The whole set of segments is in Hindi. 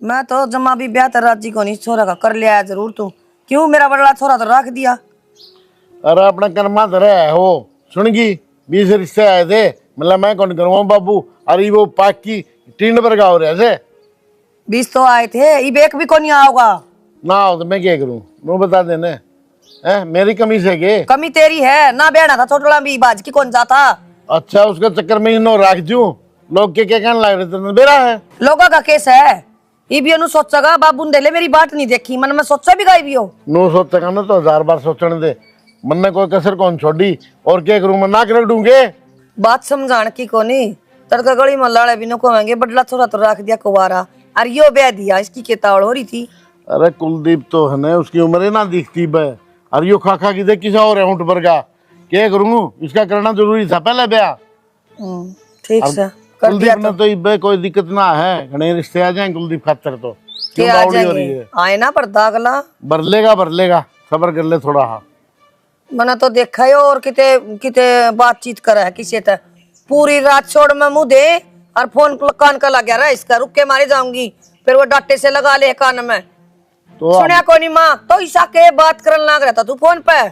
मैं तो जमा भी ब्याह तर राजी को नहीं, छोरा का कर लिया है जरूर तू। क्यों मेरा बड़ा छोरा तो रख दिया। अरे अपना कर्मा धरे है हो सुनगी 20 रिश्ते आए थे मतलब मैं कौन करवाऊं बाबू। अरे वो पाक की 3 पर का हो रहे थे 20 तो आए थे, ये एक भी को नहीं आओगा ना हो तो मैं क्या करूं वो बता देने है मेरी कमी से के। कमी तेरी है ना, बेड़ा था छोटला भी बाज की कौन जाता। अच्छा उसके चक्कर में इनो रख दूं लोग के क्या कहने लग रहे थे बेरा है लोगों का केस है। ये भी सोचेगा बाबू ने डेले मेरी बात नहीं देखी, मन में सोचा भी गाई भी हो। नो सोचेगा ना तो 1000 बार सोचने दे मन ने कोई कसर कौन छोड़ी और क्या करूं मैं नाक रख दूंगे। बात समझाने की कोनी तड़का गली में लाड़े भी नको होंगे, बडला छोरा तो रख दिया कुवारा और यो ब्याह दिया, इसकी केतावड़ हो रही थी। अरे कुलदीप तो है ना उसकी उम्र ही ना दिखती बे। अरे यो खा की देख किसा और है ऊँट पर का क्या करूं इसका करना जरूरी था पहले ब्याह। ठीक से कर दिया कुलदीप ने तो इब्बे कोई दिक्कत ना है घने रिश्ते आ जाए कुलदीप खातर तो के आ जाएंगे आए ना पर दागला भर लेगा सबर कर ले थोड़ा। हाँ मैंने तो देखा ही और किते किते बातचीत करे है किसी से पूरी रात छोड़ में मुंह दे और फोन कान का लग रहा इसका, रुक के मारे जाऊंगी फिर वो डाटे से लगा ले कान में तो सुनिया को नहीं माँ तो ईशा के बात करने लग रहा था तू फोन पे।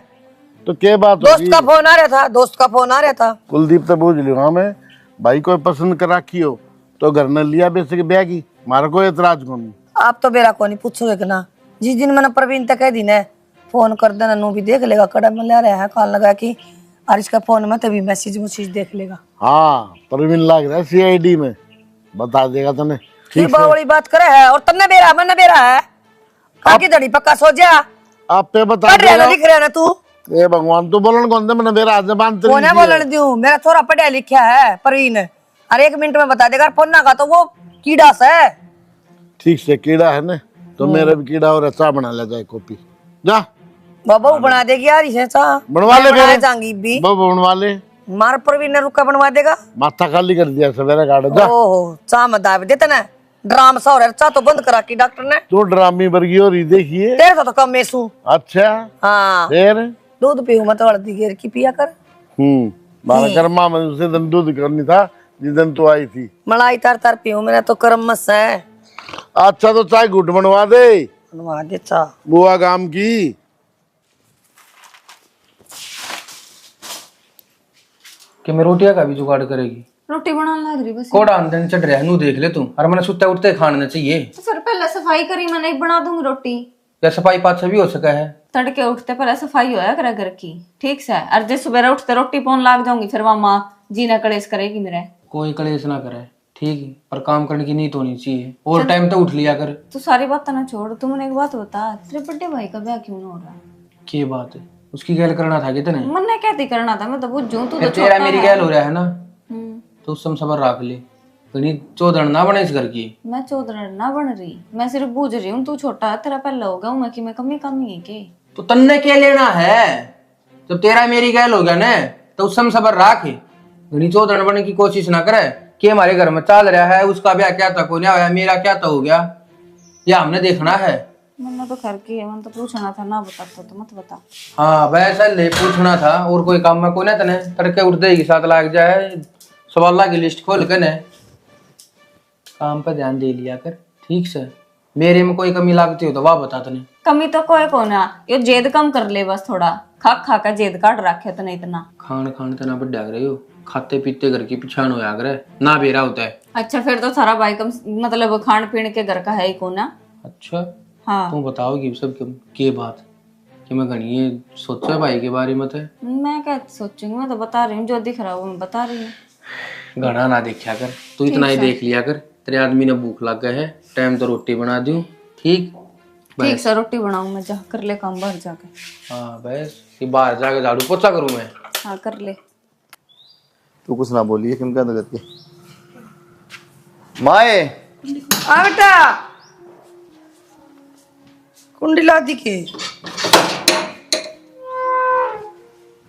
तो क्या बात दोस्त का फोन आ रहा था, दोस्त का फोन आ रहा था। कुलदीप तो पूछ लियो मैं भाई को पसंद कर रखी हो तो घर ने लिया बेचे के ब्याह की मारा कोई एतराज को नहीं। आप तो बेरा को नहीं पूछोगे ना, जिस दिन मैंने प्रवीण तक कह दी ना फोन कर देना नू भी देख लेगा कड़ा में ले रहा है कान लगा की और इसका फोन में तभी मैसेज देख लेगा। हाँ प्रवीण लाग रहा है CID में बता देगा तने फिर बड़ी बात करे है और तन्ने बेरा मैंने बेरा है आगे दड़ी पक्का सो जा आप पे बता लिख रहा ना तू। ए भगवान तू बोलन कौन दे मैंने मेरा जबान वो ना बोलने दूं, मेरा छोरा पढ़ा लिखा है प्रवीण और 1 मिनट में बता देगा फोन ना का तो वो कीड़ा से। ठीक से कीड़ा है ना तो मेरा भी कीड़ा और चाह बना ले जाए कॉपी जा बाबा बना देगी यार इसे चाह बनवा ले बनाए जाएंगी भी बाबा बनवा ले मार प्रवीण ने रुका बनवा देगा माथा खाली कर दिया सवेरे गाड़ो जा। ओहो चाह मत दाव देते ना ड्राम सा हो रहा चाह तो बंद करा की डॉक्टर ने। तो ड्रामी वर्गी और देखिए तेरे तो कम मेसू। अच्छा हाँ फिर दूध पीऊ मत हल्दी घेर की पिया कर। मारा कर्मा में उसे दिन दूध करनी था जिस दिन तू आई थी मलाई तार तार पीऊ मेरा तो कर्म मस है। अच्छा तो चाय घुट बनवा दे बनवा दे चाह बुआ गाम की। कि मैं रोटियां का भी जुगाड़ करेगी रोटी बनाने लग रही बस कोड़ा आमदन चढ़ रहा है नू देख ले तू और मैंने सुते उठते खाने चाहिए। तो सर पहले सफाई करी मैंने बना दूंगी रोटी या सफाई पाछा भी हो सका है तड़के उठते पहले सफाई होया करे घर की ठीक से और जिस सुबह उठते रोटी पौन लाग जाऊंगी फिर वहां माँ जीना कलेश करेगी मेरे। कोई कलेश ना करे ठीक है पर काम करने की नीयत होनी चाहिए और टाइम तो उठ लिया कर। तू सारी बात ना छोड़, तू मुझे एक बात बता तेरे बड़े भाई का ब्याह क्यों ना हो रहा? की बात है उसकी गैल करना था कितने मन ने कहती करना था मैं तो बुझूं तू तो तेरा मेरी गैल हो रहा है ना हम्म, तो उस समय सबर रख ले कहीं चौधड़ ना बने इस घर की। मैं चौधरी ना बन रही, मैं सिर्फ बूझ रही हूँ तू छोटा है तेरा पहला होगा मैं कि मैं कमी कमी है के तो तन्ने क्या लेना है जब तेरा मेरी गैल हो गया ना तो उस समय सबर रख घनी चौधड़ बनने की कोशिश ना करे कि हमारे घर में चल रहा है उसका ब्याह क्या तक हो गया मेरा क्या तक हो गया या हमने देखना है। मैंने तो घर की है मैंने तो पूछना था ना बता तो मत बता। हाँ वैसा ले पूछना था और कोई काम में कोई ना तने तड़के उठते ही साथ लाग जाए सवाल की लिस्ट खोल के न काम पर ध्यान दे लिया कर ठीक से। मेरे में कोई कमी लागती हो तो वाह बता तने। कमी तो कोई को ना यो जेद कम कर ले बस थोड़ा खा कर जेद काट रखे तो नहीं इतना खान खान तना बढ़ रहे हो खाते पीते घर की पिछाण हो करे ना बेरा होता है। अच्छा फिर तो सारा भाई कम मतलब खान पीने के घर का है ही को ना। अच्छा हाँ तुम बताओगी सब के बात कि मैं घनी ये सोचा भाई के बारे में थे। मैं क्या सोचूंगी, मैं तो बता रही हूँ जो दिख रहा है वो मैं बता रही हूँ। घना ना देखा कर तू इतना ही देख लिया कर तेरे आदमी ने भूख लग गया है टाइम तो रोटी बना दूं ठीक। ठीक से रोटी बनाऊं मैं जा कर ले काम बाहर जाके। हाँ बस ये बाहर जाके झाड़ू पोछा करूं मैं। हाँ कर ले। तू कुछ ना बोलिए किम क्या करके माए आ बेटा कुंडी ला दी के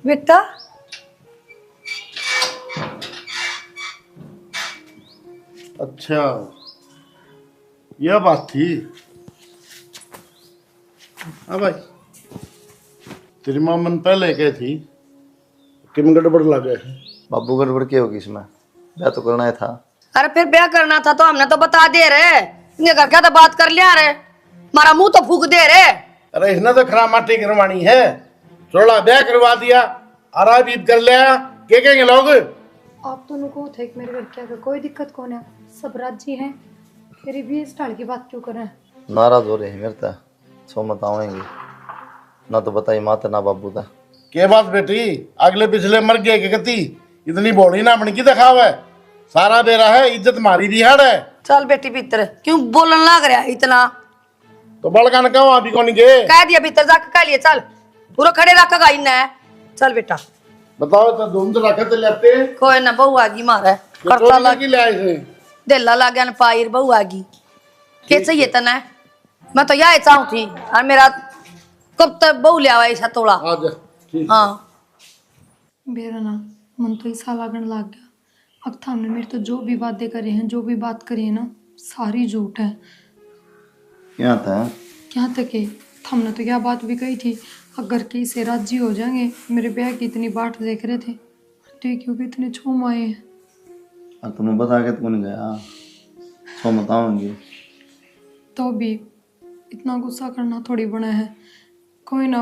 बेटा अच्छा यह बात थी। हाँ भाई तेरी माँ मन पहले क्या थी कि मैं गड़बड़ लगे बाबू गड़बड़ क्या होगी इसमें ब्याह तो करना ही था। अरे फिर ब्याह करना था तो हमने तो बता दे रहे ये घर क्या तो बात कर लिया रे, मारा मुंह तो फूक दे रे। अरे इसने तो खरा माटी करवानी है, थोड़ा ब्याह करवा दिया, आराम ईद कर लिया, क्या कहेंगे लोग? आप दोनों को थे मेरे घर के आगे कोई दिक्कत कौन है, सब राजी हैं, फिर भी इस ढाल की बात क्यों कर रहे हैं? नाराज हो रहे हैं मेरे ता सो मत आवेंगे ना तो बताई माता ना बाबू था। के बात बेटी, अगले पिछले मर गए के कती, इतनी बॉडी ना बन की दिखाव है, सारा बेरा है, इज्जत मारी दिहाड़ है। चल बेटी भीतर, क्यों बोलन लग रहा है इतना? तो बड़का ने कहा अभी कौन गए? कह दिया भीतर जाके कह लिए, चल पूरा खड़े रखा इन्हें। चल बेटा बताओ तो धूम तो रखते लेते कोई ना, बहू आगी मारे करता लग की ले आए थे। दिल्ला लग गया न पायर, बहू आगी के चाहिए तना? मैं तो यही चाहूँ थी, और मेरा कब तक बहू ले आवा ऐसा तोड़ा। आज ठीक। हाँ मेरा ना मन तो ऐसा लागण लग गया, अब हमने मेरे तो जो भी बातें करे हैं, जो भी बात करी है ना, सारी झूठ है। क्या था? क्या तक है, हमने तो क्या बात भी कही थी, अगर कि से राजी हो जाएंगे, मेरे ब्याह की इतनी बाट देख रहे थे, तो क्योंकि इतने छूम आए हैं। और तुम्हें बता के तो नहीं गया सो मत आवेंगे तो भी इतना गुस्सा करना थोड़ी बना है, कोई ना,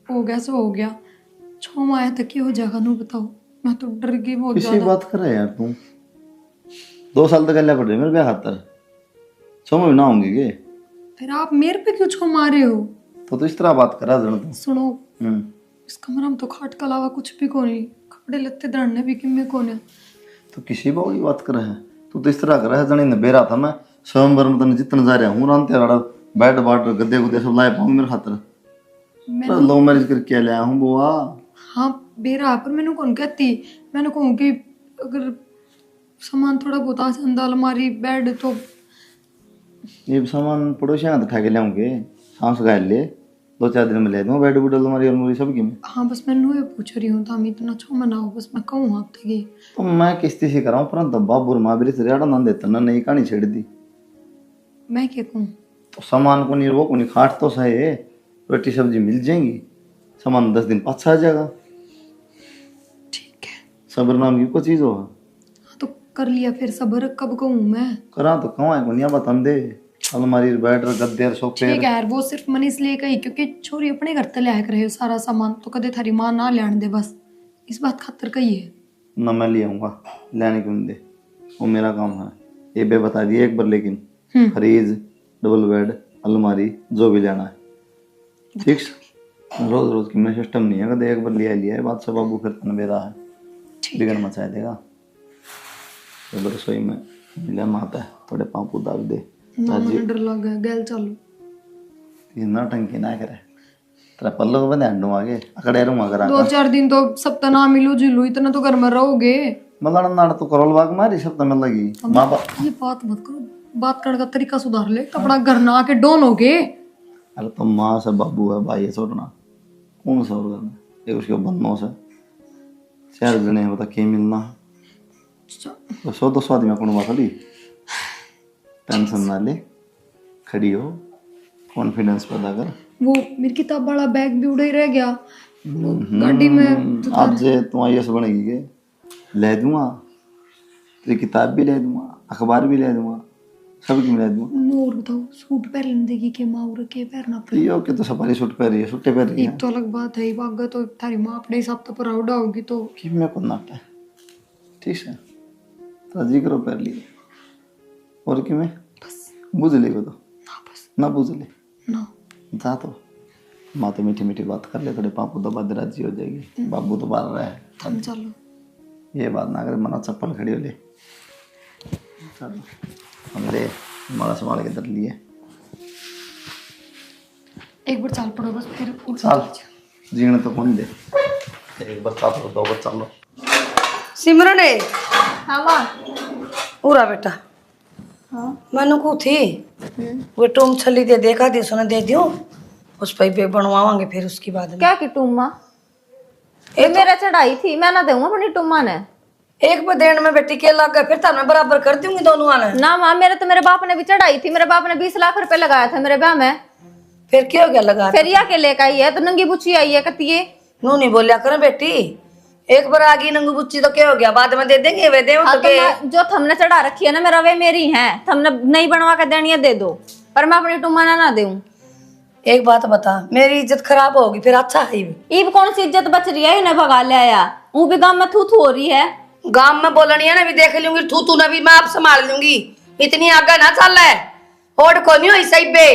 हो गया सो हो गया, छूम आया तो क्या हो जाएगा नू बताओ, मैं तो डर गई बहुत किसी ज्यादा। बात कर रहे यार तुम, 2 साल तक गले पड़ रहे मेरे ब्याह खातर, समझ ना होंगे के? फिर आप मेरे पे क्यों छो मारे हो? तो इस तरह बात करा जन तुम। सुनो, इस कमरा में तो खाट के अलावा कुछ भी को नहीं, कपड़े लत्ते धरने भी किम्मे को नहीं। तो किसी बात की बात कर रहा है तू, तो इस तरह कर रहा है जनी ने बेरा था, मैं स्वयंवर में तने जितने जा रहा हूँ रांते वाला बैट बाट गद्दे गुद्दे सब लाए पाऊंगे मेरे खातर। लव मैरिज करके लाया हूँ बुआ। हाँ बेरा, पर मैंने कौन कहती, मैंने कहूँ कि अगर सामान थोड़ा बहुत आ जाता, अलमारी बेड, तो ये सामान पड़ोसी यहाँ उठा के लाऊंगे, सांस गाल ले 2-4 दिन में ले दूँ, बेड बुड अलमारी अलमारी सब की में। हाँ बस मैं नूहे पूछ रही हूँ, तो हम इतना छो मनाओ, बस मैं कहूँ आप तक। तो मैं किस्ती से कराऊँ, परंतु बाबू माँ भी रियाड़ा ना देता ना, नई कहानी छेड़ दी। मैं क्या कहूँ? तो सामान को नहीं, वो को नहीं, खाट तो सही है, रोटी सब्जी मिल जाएंगी, सामान 10 दिन पाछा आ जाएगा। ठीक है, सब्र नाम की कोई चीज हो। हाँ तो कर लिया, फिर सब्र कब कहूँ मैं? करा तो कहाँ है कोनिया बता दे, अलमारी बैठ गद्दे सोफे। ठीक है यार, वो सिर्फ मैंने इसलिए कही क्योंकि छोरी अपने घर तले आया करे सारा सामान, तो कदे थारी माँ ना लियान दे, बस इस बात खातर कही है। ना मैं ले आऊंगा, लेने क्यों नहीं दे, वो मेरा काम है। ये बे बता दिए एक बार, लेकिन फ्रीज डबल बेड अलमारी जो भी लेना है ठीक है। रोज रोज की मैं सिस्टम नहीं है, कदे एक बार लिया है बात सब बाबू फिर तन बेरा है, बिगड़ मचा देगा। तो रसोई में मिला माता है, थोड़े पाँव दाग दे, ना मुझे डर लग गया, गैल चलो। ये ना टंकी ना करे, तेरा पल्लो को बंदे अंडू आगे अकड़े रहूंगा करा 2-4 दिन तो सप्ताह ना मिलो जुलू, इतना तो घर में रहोगे। मतलब नाड़ तो करोल बाग मारी सब तो मिल लगी माँ बाप। ये बात मत करो, बात करने का तरीका सुधार ले, कपड़ा घर ना आके डोन हो गए। अरे तो माँ से बाबू है भाई है, छोड़ना कौन सा और करना ये उसके बंदों से 4 जने बता के मिलना, तो 100-200 आदमी कौन बात थोड़ी, टेंशन ना ले, खड़ी हो, कॉन्फिडेंस पैदा कर। वो मेरी किताब वाला बैग भी उड़ा ही रह गया गाड़ी में, तो आज तुम आईएएस बनेगी के ले दूंगा, तेरी किताब भी ले दूंगा, अखबार भी ले दूंगा, सब की मिला दूंगा। और बताओ, सूट पहन देगी के माँ और के पहनना तो ये ओके, तो सफारी सूट पहन रही है, सूटे पहन रही है, एक तो अलग बात है, बागा तो थारी माँ अपने हिसाब तो प्राउड होगी, तो कि मैं को नाटा है ठीक है, तो जी करो पहन लिए और कि मैं बुझ ले तो ना बस ना बुझ ले ना। जा तो माँ तो मीठी मीठी बात कर ले, थोड़े पापू तो बाद राजी हो जाएगी, बाबू तो बाहर रहा है, हम चलो, ये बात ना करे मना चप्पल खड़ी हो ले, चलो हम ले हमारा संभाल के दर लिए, एक बार चाल पड़ो बस, फिर उठ चल जीने तो कौन दे, एक बार चाल लो 2 बार चल लो। सिमरन है हाँ माँ। पूरा बेटा। हाँ मैंने को थी वो टूम छली दे देखा दे, सुना दे दियो, उस पर भी बनवावांगे फिर उसकी बाद में। क्या की टूमा? ये मेरा चढ़ाई थी, मैं ना दूंगा अपनी टूमा ने। एक बार देने में बेटी के लग गए, फिर तो मैं बराबर कर दूंगी दोनों आने। ना माँ, मेरे बाप ने भी चढ़ाई थी, मेरे बाप ने 20 लाख रुपए लगाया था मेरे ब्याह में। फिर क्या हो गया लगा? फिर या के लेकर आई है, तो नंगी बुच्ची आई है कतिये। नू नहीं बोलिया कर बेटी, एक बार आगी नंगू बुच्ची तो क्या हो गया, बाद में दे देंगे वे दे हाँ, तो तो के। जो थमने चढ़ा रखी है ना मेरा वे मेरी है, थमने नहीं बनवा के देनी है दे दो, पर मैं अपनी टुमाना ना दूं। एक बात बता, मेरी इज्जत खराब होगी फिर अच्छा है ये। ईब कौन सी इज्जत बच रही है, इन्हें भगा ले आया। वो भी गांव में थू थू हो रही है। गांव में बोलनी है ना, भी देख लूंगी थू तू ना भी मैं आप संभाल लूंगी, इतनी आगे ना चल है। होड़ को नहीं हो सही बे,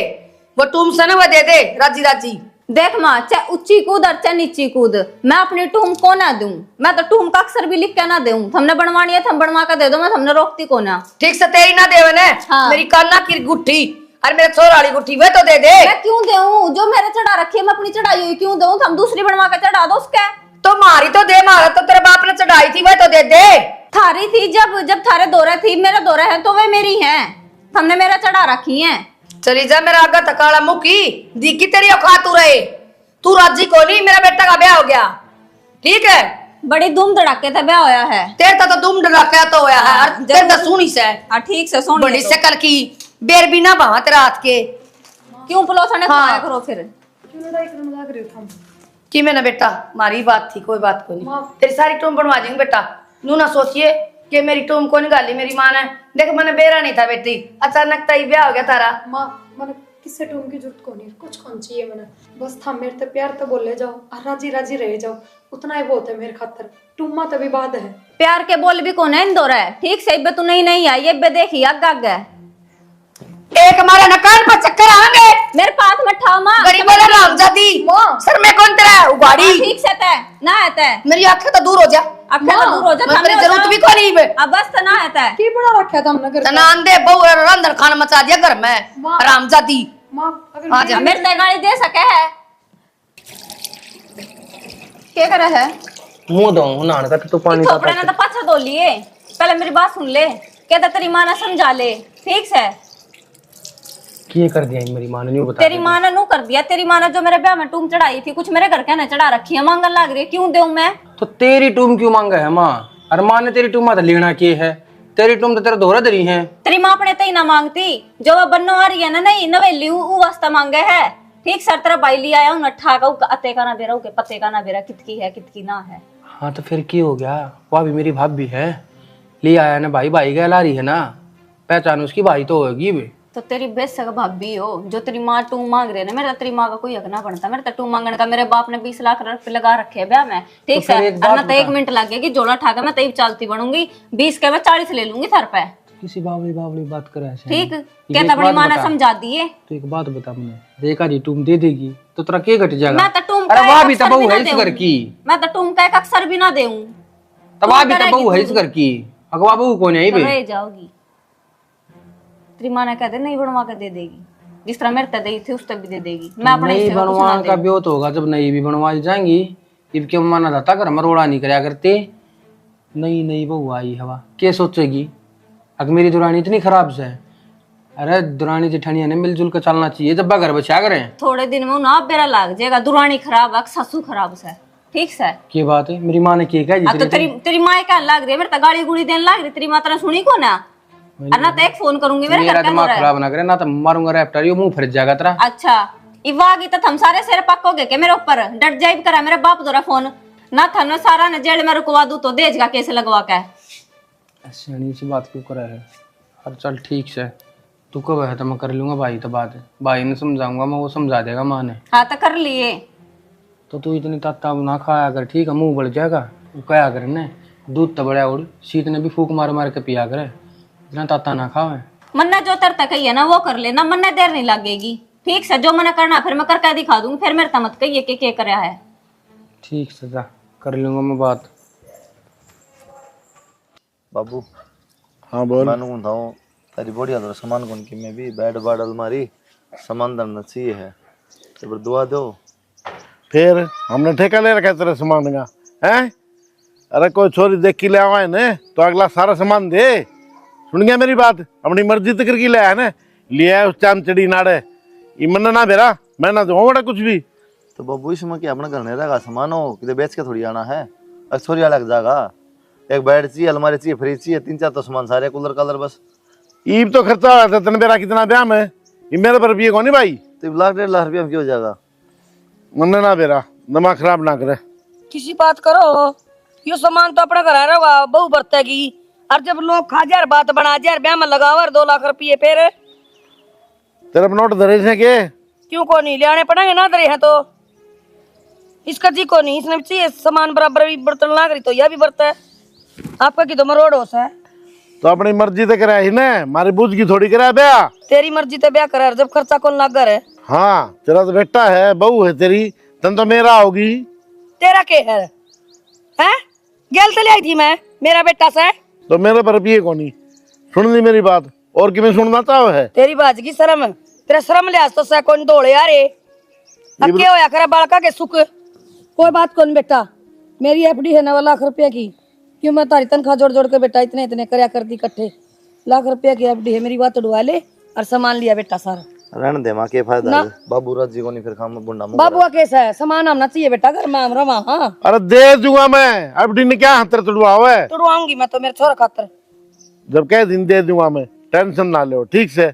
वो तुम से ना वो दे दे राजी राजी। देख माँ, चाहे ऊंची कूद और चाहे नीची कूद, मैं अपनी टूम को ना दूं। मैं तो टूम का अक्सर भी लिख के ना दूं। हमने बनवानी है, हम बनवा के दे दो, मैं हमने रोकती को ना। ठीक से तेरी ना देवे ने। हाँ। मेरी कान्ना की गुट्ठी और मेरे छोर वाली गुट्ठी वे तो दे दे। मैं क्यों दूं? जो मेरे चढ़ा रखी है मैं अपनी चढ़ाई हुई क्यों दूं? हम दूसरी बनवा के चढ़ा दो उसके। तो मारी तो दे, मारा तो तेरे बाप ने चढ़ाई थी वे तो दे दे। थारी थी जब थारे दौरे थी, मेरे दौरे है तो वे मेरी हैं। हमने मेरा चढ़ा रखी है। चली जा मेरा आगा तकाला मुकी दिखी तेरी औकात तू रहे। तू राजी को नहीं, मेरा बेटा का ब्याह हो गया ठीक है। बड़ी धूम धड़ाके से ब्याह होया है। तेरे तो दुम डराका तो होया है, और तेरे तो सुनी से हाँ ठीक से सोनी बड़ी है तो। शकल की बेर भी ना भावा तेरा हाथ के। क्यों पलोसने हाँ। खाया करो फिर। क्यों लड़ाई करने लग रहे हो तुम? कि मैंने बेटा मारी बात थी, कोई बात को नहीं, माँ। तेरी सारी टूम बनवा दूंगी बेटा। नू ना सोचिए कि मेरी टूम को निकाली मेरी माँ ने। देख मैंने बेरा नहीं था बेटी, अचानक तई ब्याह हो गया तारा। माँ मैंने किससे टूम की जरूरत को नहीं, कुछ कौन चाहिए मैंने, बस था मेरे ते प्यार तो बोले जाओ और राजी राजी रह जाओ, उतना ही बहुत है मेरे खातर। टूमा तभी बाद है। प्यार के बोल भी कौन है इन दौरा है ठीक से। इब्बे तू नहीं आई, इब्बे देखी अग अग है। एक हमारे नकान पर चक्कर आएंगे मेरे पास में ठा माँ। गरीब वाला रामजादी सर में कौन तेरा उगाड़ी। हाँ, ठीक से तय ना है तय। मेरी आंखें तो दूर हो जा, अक्खा तो दूर हो जा, मेरी थमने जरूरत हो भी जा। को नहीं बे। अब बस तो ना है तय। की बना रखा था हमने घर पे? तनान दे बहु रंधन खाना मचा दिया घर में माँ। रामजादी। माँ अगर आ जा। मेरे तय गाड़ी दे सके है। क्या करे है? मुंह दो नहाने का तो पानी का थोपड़े ने तो पाछा धो लिए। पहले मेरी बात सुन ले, कहता तेरी माँ ने समझा ले ठीक से। ये कर दिया मेरी माँ ने, नहीं बता तेरी माँ ने नू कर दिया। तेरी माँ ने जो मेरे ब्याह में टूम चढ़ाई थी, कुछ मेरे घर के ने चढ़ा रखी है, मांगन लग रही है, क्यों दूं मैं? तो तेरी टूम क्यों मांगा है माँ? अरे माँ ने तेरी टूम तो लेना के है, तेरी टूम तो तेरा दोहरा दरी है। तेरी माँ अपने तई ना मांगती, जो वो बनने आ रही है ना, नहीं नवेली ऊ वास्ता मांगे है ठीक। सर तेरा बाई लिया आया हूं नठा का, अते का ना बेरा, के पत्ते का ना बेरा, कितकी है कितकी ना है। हाँ तो फिर क्या हो गया? वह भी मेरी भाभी है, ले आया ना भाई, भाई कहला रही है ना, पहचान उसकी भाई तो होगी भी। तो तेरी बेसक भाभी हो, जो तेरी माँ टू मांग रही है ना, मेरा तेरी माँ का कोई हक ना बनता। मेरे तो टू मांगने का मेरे बाप ने 20 लाख रुपए लगा रखे है ब्याह में ठीक तो है। फिर एक बात ना तो 1 मिनट लगेगी, जोड़ा ठा के मैं तई चालती बनूंगी, 20 के मैं 40 ले लूंगी थर पे किसी बावली बावली बात करे ऐसे। ठीक। एक कहता बड़ी बात माँ ने बता। समझा दिए। तो एक बात बता मुझे, देखा जी टूम दे देगी तो तेरा क्या घट जाएगा? मैं तो टूम अरे का वाह एक भी तो अक्षर बहू ना है इस घर देऊं। की, मैं तो टूम का एक अक्षर भी ना देऊं। तब वाह भी तो बहू है इस घर की, अगवा बहू कौन है भाई? रह जाओगी। तेरी माँ ने कहते नहीं बनवा के दे देगी, जिस तरह मेरे तय दी थी उस तक भी दे देगी। मैं अपने नहीं हिस्से का कुछ बनवा ना का दूं। ब्योत होगा जब नई भी बनवा जाएंगी। इब क्यों माना जाता घर में रोड़ा नहीं कराया करते। नई नई बहू आई हवा क्या सोचेगी? अगर मेरी दुरानी इतनी खराब से है, अरे दुरानी जेठानिया ने मिलजुल कर चलना चाहिए जब घर बचा करें। थोड़े दिन में ना बेरा लाग जाएगा। दुरानी खराब है, ससु खराब से ठीक से। की बात है? मेरी माँ ने किया क्या अब तो तेरी माँ क्या लाग रही है? मेरे तो गाड़ी गुड़ी देने लाग रही। तेरी माँ तेरा सुनी को ना, और ना तो एक फोन करूंगी मेरे मेरा घर क्या हो दिमाग रहा है। खराब ना करे, ना तो मारूंगा रैप्टर, ये मुंह फट जाएगा तेरा। अच्छा इवागी तो हम सारे सिर पक्कोगे के मेरे ऊपर डट जाइब करा मेरे बाप दोरा फोन ना था ना सारा न जेल में रुकवा दूं तो देज का केस लगवा के। ऐसी सी बात क्यों करे है? अब चल ठीक से, तू कब है तो मैं कर लूंगा भाई, तो बात है भाई ने समझाऊंगा मैं, वो समझा देगा माँ ने। हाँ तो कर लिए। तो तू इतनी तत्ता ना खाया कर ठीक है, मुंह बढ़ जाएगा। वो क्या करे ने दूध तो बड़ा उड़, शीत ने भी फूक मार मार के पिया करे, इतना तत्ता ना खावे। मन्ना जो तरता कही है ना वो कर लेना, मन्ना देर नहीं लगेगी ठीक से। जो मैंने करना फिर मैं करके दिखा दूंगी, फिर मेरे तमत कहिए के करया है। ठीक से जा कर लूंगा मैं बात। बाबू हाँ बोल। मैंने बताऊँ तेरी बढ़िया तो सामान कौन की, मैं भी बेड बाड अलमारी सामान धरना चाहिए है, तो फिर दुआ दो। फिर हमने ठेका ले रखा है तेरे सामान का है। अरे कोई छोरी देख के ले आवा है ना तो अगला सारा सामान दे। सुन गया मेरी बात? अपनी मर्जी तक की ले आया ना, लिया उस चांद चढ़ी नाड़े इमन ना बेरा, मैं ना दूँ बड़ा कुछ भी। तो बाबू इसमें क्या अपना घर नहीं रहेगा, सामान हो किधर बेच के थोड़ी आना है। छोरी अलग जाएगा, एक बेड चाहिए, अलमारी चाहिए, फ्रिज चाहिए, 3-4 तो सामान सारे, कूलर कलर बस। ईब तो खर्चा हुआ था तन बेरा कितना ब्याह में, ये मेरे पर भी कौन भाई। तो 1-1.5 लाख रुपया में क्यों हो जाएगा? मन ना बेरा दिमाग खराब ना करे। किसी बात करो यो सामान तो अपना घर रहा बहु बरतेगी। और जब लोग खा जार बात बना जार ब्याह में लगाओ 2 लाख रुपये फिर तेरे पे नोट धरे थे के? क्यों को नहीं ले आने पड़ेंगे ना धरे हैं तो इसका जी को नहीं, इसने चाहिए सामान बराबर भी बर्तन लाग रही तो यह भी बरता है। आपका की तो मरोड़ हो सा है। तो अपनी मर्जी से कराया ही ना, मारी बूझ की थोड़ी कराया ब्याह। तेरी मर्जी ते ब्याह कर जब खर्चा कौन लाग है। हाँ तेरा तो बेटा है, बहू है तेरी, तन तो मेरा होगी। तेरा के है गेल तो ले आई थी मैं, मेरा बेटा सा है तो मेरे पर पिए को नहीं सुन ली मेरी बात, और कि मैं सुनना चाहो है? तेरी बात की शर्म, तेरा शर्म लिहाज तो सह कौन दौड़े यार अके होया करे बालका के सुख। कोई बात कौन बेटा, मेरी एफडी है 9 लाख रुपए की। क्यों मैं तारी तनख्वाह जोड़ जोड़ के बेटा इतने इतने करया कर दी इकट्ठे। लाख रुपए की एफडी है मेरी, बात उड़वा ले और सामान लिया बेटा सारा। रहने दे माँ, के फायदा है? बाबू राजी को नहीं फिर खाम बुंडा मुंह बाबू का केस है, सामान हमना चाहिए बेटा घर में हम रवा। हाँ अरे दे दूंगा मैं, अब ने क्या हाथ तुड़वा है? तुड़वाऊंगी मैं तो मेरे छोरा खातर। जब कह दिन दे दूंगा मैं, टेंशन ना ले, ठीक से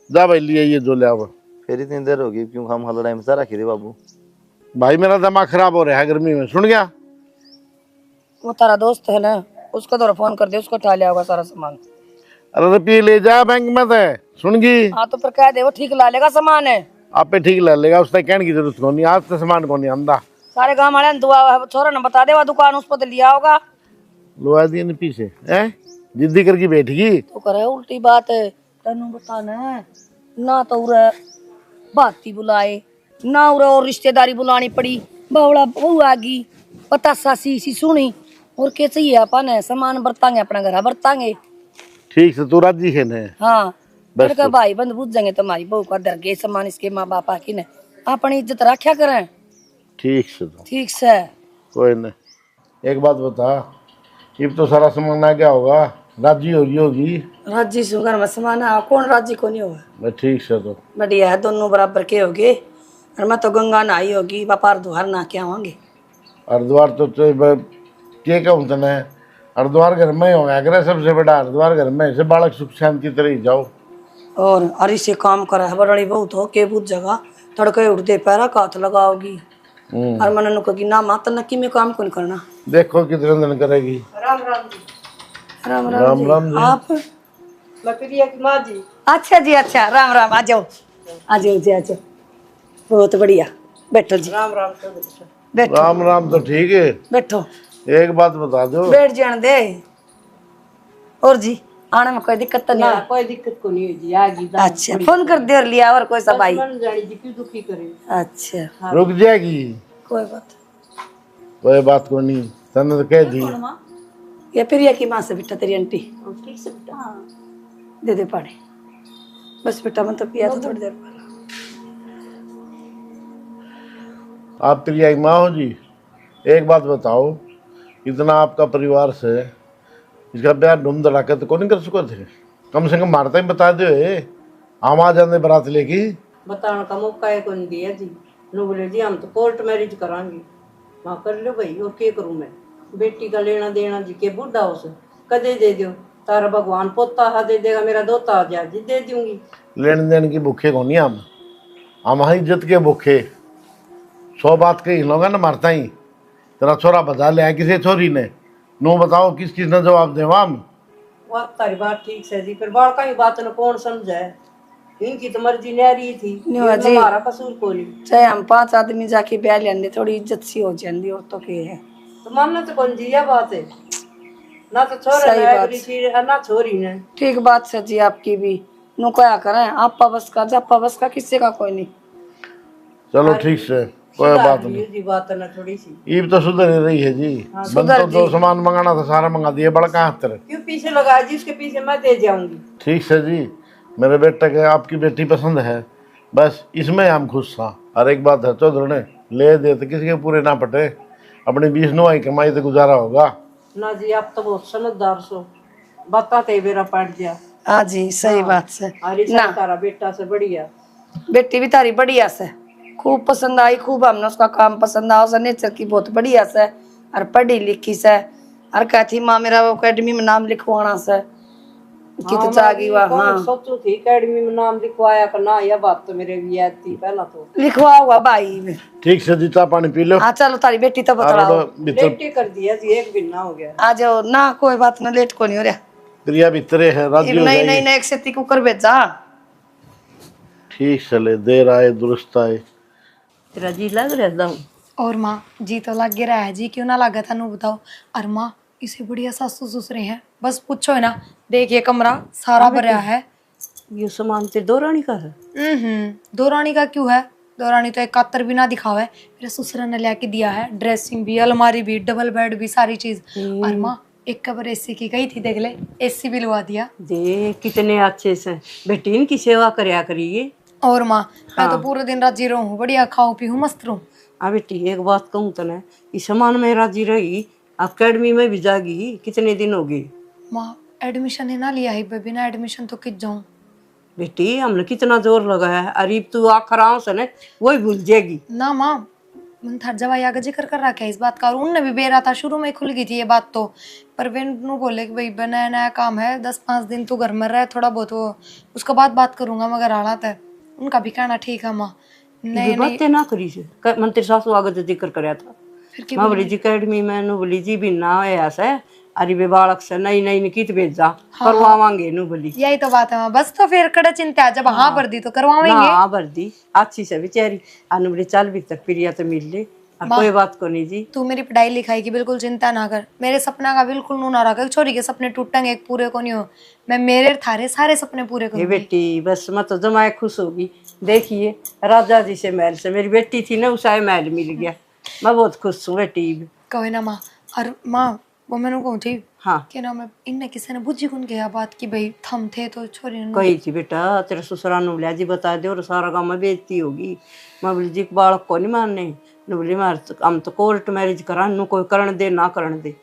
जा भाई लिए ये जो ले आओ। फिर इतनी देर होगी, क्यों खाम लड़ाई में सारा खीरे बाबू? भाई मेरा दिमाग खराब हो रहा है गर्मी में, सुन गया? वो तारा दोस्त है ना, उसको तो फोन कर दे, उसको उठा लिया होगा सारा सामान। अरे रुपये ले जा बैंक में से, सुन गई? हाँ तो फिर कह दे वो ठीक ला लेगा सामान है। आप पे ठीक ला लेगा, उससे कहने की जरूरत को नहीं, आज से सामान को नहीं आंदा। सारे गांव वाले दुआ है, छोरा ने बता दे वो दुकान उस पर तो लिया होगा। लुआ दिए नहीं पीछे है, जिद्दी करके बैठगी तो करे उल्टी बात है, तेनू बताना ना तो उरे बाती बुलाए ना उरे और रिश्तेदारी बुलानी पड़ी, बावड़ा बहू आगी पता सासी सी सुनी और के चाहिए अपन है सामान बरतांगे अपना घर बरतांगे। ठीक से तू राजी है ने? हाँ बस का भाई बंद बुझ जाएंगे तुम्हारी बहू का दर के सामान इसके माँ बाप की ने अपनी इज्जत रखा करें। ठीक से तो ठीक से कोई नहीं। एक बात बता, अब तो सारा सामान आ गया होगा, राजी होगी? राजी सुगर में सामान है, कौन राजी को नहीं होगा। मैं ठीक से तो बढ़िया है, दोनों बराबर के होगे। और मैं तो गंगा नहाई होगी, व्यापार द्वार ना क्या होंगे। हरिद्वार तो के कहूँ तने, हरिद्वार घर में ही होगा, अगर सबसे बड़ा हरिद्वार घर में, ऐसे बालक सुख शांति तरह ही जाओ। और अरे से काम करा है बड़ी बहुत हो के बुझ जगह तड़के उठते पैरा का हाथ लगाओगी और मन नु कही ना माता नक्की में काम कौन करना। देखो कितने दिन करेगी। राम राम जी। राम राम राम जी। राम जी। आप लकड़िया की माँ जी। अच्छा जी अच्छा, राम राम, आ जाओ आ जाओ जी आ जाओ, बहुत बढ़िया, बैठो जी। राम राम बैठो। राम राम तो ठीक है, बैठो एक बात बता दो। बैठ जान दे। और जी आने में कोई दिक्कत तो नहीं है? कोई दिक्कत को नहीं है जी, आ गई। अच्छा फोन कर दे और लिया और कोई सब आई। मन जानी जी क्यों दुखी करे। अच्छा रुक जाएगी, कोई बात को नहीं, तने तो कह दी। ये प्रिया की माँ से बेटा तेरी आंटी ठीक से बेटा दे दे पानी बस बेटा, मैं तो पिया था थोड़ी देर पहले। आप प्रिया की माँ हो जी? एक बात बताओ, इतना आपका परिवार से इसका ब्याह धूम धड़ाके तो कौन नहीं कर सको थे? कम से कम मारता ही बता दो, हम आ जाते बारात लेके। बताने का मौका है कौन दिया जी। नो बोले जी हम तो कोर्ट मैरिज करांगे। वहाँ कर लो भाई, और क्या करूँ मैं? बेटी का लेना देना जी के बुढ़ा हो से कदे दे दो, तारा भगवान पोता हा दे देगा, मेरा दोता आ जाए जी दे दूंगी। लेने देने की भूखे को नहीं, हम हमारी इज्जत के भूखे। 100 बात कही लोगा ना मारता ही, तेरा छोरा बता ले किसी छोरी ने, नो बताओ किस किस ने जवाब देवा हम? वो तारी बात ठीक से जी, फिर बालका ही बात न कौन समझाए, इनकी तो मर्जी न्यारी थी, हमारा कसूर को नहीं। चाहे हम 5 आदमी जाके ब्याह लेंगे थोड़ी इज्जत सी हो जाती और तो के है। तो मानना तो कौन जी यह बात है, ना तो छोरा ना छोरी ने। ठीक बात है जी आपकी भी, नु क्या करें, आपा बस का जापा बस का किसी का कोई नहीं। चलो ठीक से कोई बात नहीं, जी बात है ना थोड़ी सी। ईब तो सुधर ही रही है जी। बंद तो जो सामान मंगाना था सारा मंगा दिए, बड़का हाथ तेरे क्यों पीछे लगा जी, उसके पीछे मैं दे जाऊंगी। ठीक से जी, मेरे बेटे के आपकी बेटी पसंद है, बस इसमें हम खुश था। और एक बात है चौधरी ने ले दे तो किसी के पूरे ना पटे, अपनी 20 नवाई कमाई तो गुजारा होगा ना जी। आप तो बहुत समझदार सो, बताते बेरा पट गया। हाँ जी सही बात से ना तारा बेटा से बढ़िया, बेटी भी तारी बढ़िया से खूब पसंद आई, खूब हमने उसका काम पसंद आया, उसका नेचर की बहुत बढ़िया से और पढ़ी लिखी से और कहती माँ मेरा वो अकेडमी में नाम लिखवाना से। कित चागी वाह हाँ सोचू थी अकेडमी में नाम लिखवाया करना, यह बात तो मेरे भी याद थी पहला तो। लिखवा हुआ भाई में। ठीक से जी, चाय पानी पी लो। हाँ चलो तारी बेटी तो बताओ। लेट ही कर दिया जी, एक महीना हो गया। आ जाओ ना, कोई बात ना, लेट को नहीं हो रहा। प्रिया भीतरे है, राजी हो नहीं जाएगी। नहीं नहीं, एक सेती कुकर भेजा। ठीक चले, देर आए दुरुस्त आए। तेरा जी लग रहा एकदम। और माँ जी तो लग रहा है जी, क्यों ना लगा था नु बताओ। और माँ इसे बढ़िया सासू ससुरे हैं, बस पूछो है ना। देखिए कमरा सारा भरा है। ये सामान तेरे दो रानी का है? दो रानी का क्यों है, दो रानी तो एक कातर भी ना दिखावा है, मेरे ससुर ने लेके दिया है। ड्रेसिंग भी, अलमारी भी, डबल बेड भी, सारी चीज। और माँ एक कबर एसी की गई थी, देख ले एसी भी लगा दिया। दे कितने अच्छे से बेटी इनकी सेवा करया करिए। और माँ मैं तो पूरे दिन राजी रहूं, बढ़िया खाऊं पीऊं मस्त रहूं। हाँ बेटी एक बात कहूँ तो ना, इस सामान में राजी रही, अकेडमी में भी जागी, कितने दिन हो गए? माँ एडमिशन है ना लिया है, बिना एडमिशन तो किस जाऊं। बेटी हमने कितना जोर लगाया है, अरे तू आखिर आओ से ना वही भूल जाएगी ना माँ, मन था जवाई आगे जिक्र कर रखा है इस बात का, और उनने भी बेरा था, शुरू में खुल गई थी ये बात तो। पर वे नु बोले कि भाई नया नया काम है, 10-5 दिन तू घर में रहे थोड़ा बहुत, वो उसके बाद बात करूंगा, मगर हालात है उनका भी कहना ठीक है माँ। नहीं बातें ना करी से मन तेरे सासू आगे तो जिक्र कराया था। माँ बोली जी अकेडमी में नु बोली जी भी ना है ऐसा, अरे वे बालक से नई नई निकित भेजा करवावांगे नु बोली। यही तो बात है माँ, बस तो फिर कड़ा चिंता है, जब हाँ भर दी तो करवाएंगे। हाँ भर दी अच्छी से बेचारी, अनु बोली चल भी तक प्रिया तो मिल ले, अब कोई बात को नहीं जी। तू मेरी पढ़ाई लिखाई की बिल्कुल चिंता ना कर, मेरे सपना का बिल्कुल नू ना रखा, छोरी के सपने टूटेंगे एक पूरे को नहीं हो, मैं मेरे थारे सारे सपने पूरे ये करूंगी। बेटी बस मैं तो जमाए खुश होगी। देखिए राजा जी से महल से मेरी बेटी थी ना, उसे महल मिल गया, मैं बहुत खुश हूँ बेटी। कहे ना माँ, और माँ वो मैंने कहूँ थी हाँ कि ना मैं इनने किसी ने बुझी कौन गया बात की भाई थम थे तो छोरी ने कही थी बेटा तेरे ससुराल ने बोलिया जी बता दे और सारा काम में बेइज्जती होगी। मैं बोली जी बालक को नहीं मानने, ने बोली हम तो कोर्ट मैरिज करा, नु कोई करण दे ना करण दे।